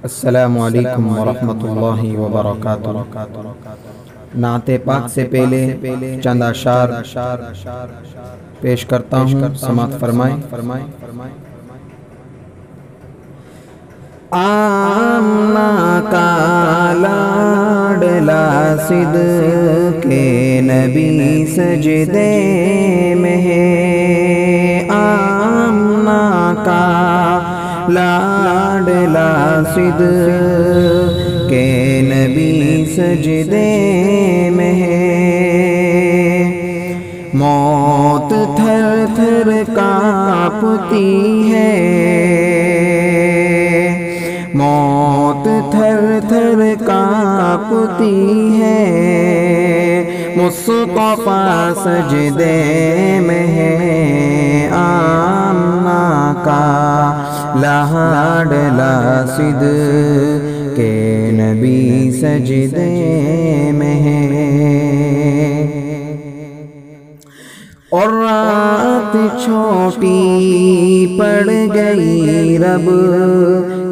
السلام علیکم ورحمۃ اللہ وبرکاتہ۔ نعت پاک سے پہلے چند اشعار پیش کرتا ہوں، سماعت فرمائیں۔ آمنہ کا لاڈلا صدق نبی سجدے میں ہے، آمنہ کا لاڈلا صدق نبی سجدے میں ہے، موت تھر تھر کانپتی ہے، موت تھر تھر کانپتی ہے، مصطفیٰ سجدے میں ہے، آمنہ کا لاڈلا صدق نبی سجدے میں ہے۔ اور رات چھوٹی پڑ گئی رب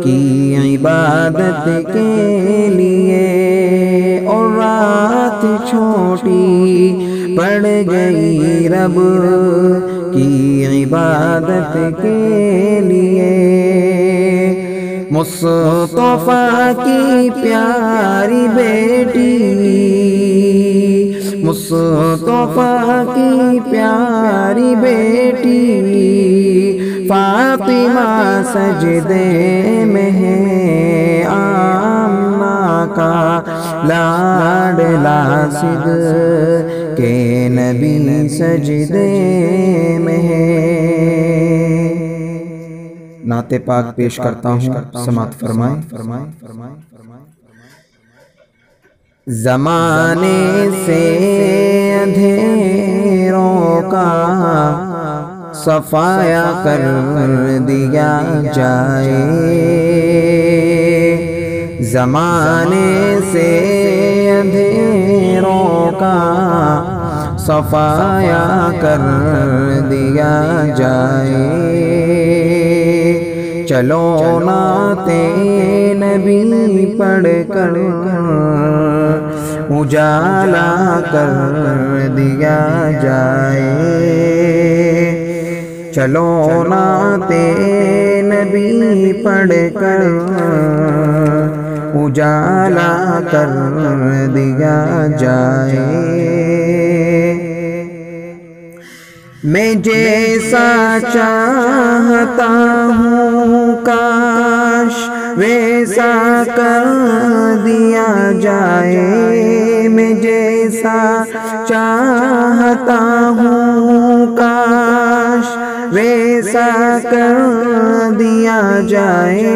کی عبادت کے لیے، اور رات چھوٹی پڑ گئی رب کی عبادت کے لیے، مصطفیٰ کی پیاری بیٹی، مصطفیٰ کی پیاری بیٹی فاطمہ سجدے میں ہے، آمنہ کا لاڈلا صدق نبی سجدے میں ہے۔ نعت پاک پیش کرتا ہوں، سماعت فرمائیں۔ زمانے سے اندھیروں کا صفایا کر دیا جائے، زمانے سے اندھیروں کا صفایا کر دیا جائے، چلو نعت نبی پڑھ کر اجالا کر دیا جائے، چلو نعت نبی پڑھ کر اجالا کر دیا جائے۔ میں جیسا چاہتا ہوں کاش ویسا کر دیا جائے، میں جیسا چاہتا ہوں کاش ویسا کر دیا جائے،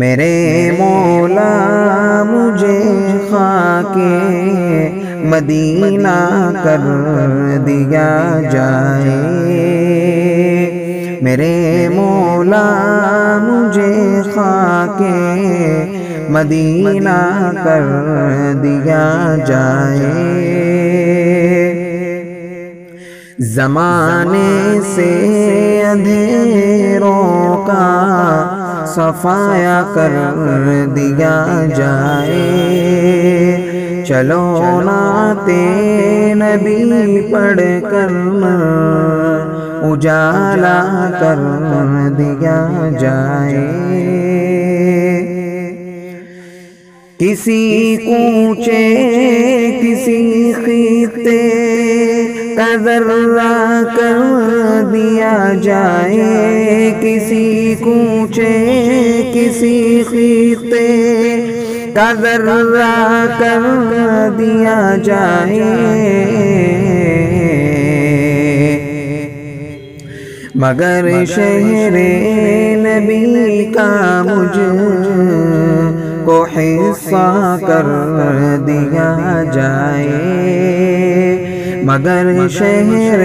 میرے مولا مجھے خاک مدینہ کر دیا جائے، میرے مولا مجھے خاک مدینہ کر دیا جائے، زمانے سے اندھیروں کا صفایا کر دیا جائے، چلو نعت نبی پڑھ کر اجالا کر دیا جائے، کسی کوچے کسی خطے کا ذرہ کر دیا جائے، کسی کوچے کسی خطے کا ذرہ کر دیا جائے، مگر شہر نبی کا مجھ کو حصہ کر دیا جائے، مگر شہر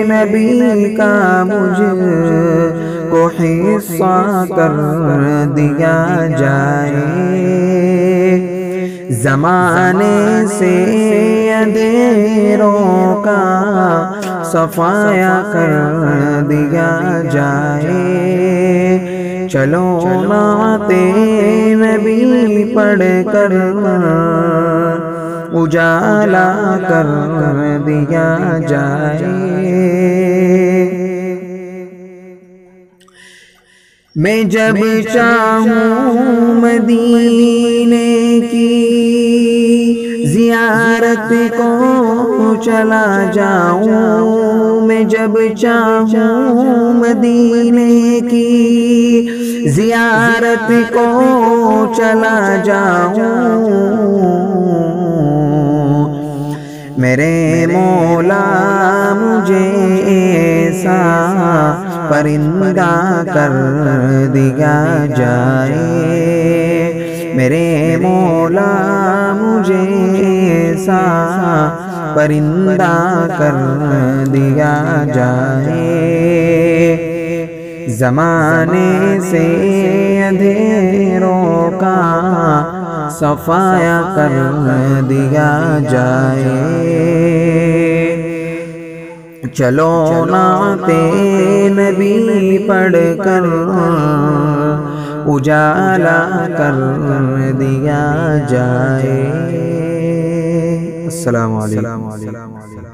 نبی کا مجھ کو حصہ کر دیا جائے، زمانے سے اندھیروں کا صفایا کر دیا جائے، چلو نعت نبی پڑھ کر اجالا کر دیا جائے۔ میں جب چاہوں مدینے کی زیارت کو چلا جاؤں، میں جب چاہوں مدینے کی زیارت کو چلا جاؤں، میرے مولا مجھے ایسا پرندہ کر دیا جائے، میرے مولا مجھے ایسا پرندہ کر دیا جائے، زمانے سے اندھیروں کا صفایا کر دیا جائے، چلو نعت نبی پڑھ کر اجالا کر دیا جائے۔ السلام علیکم۔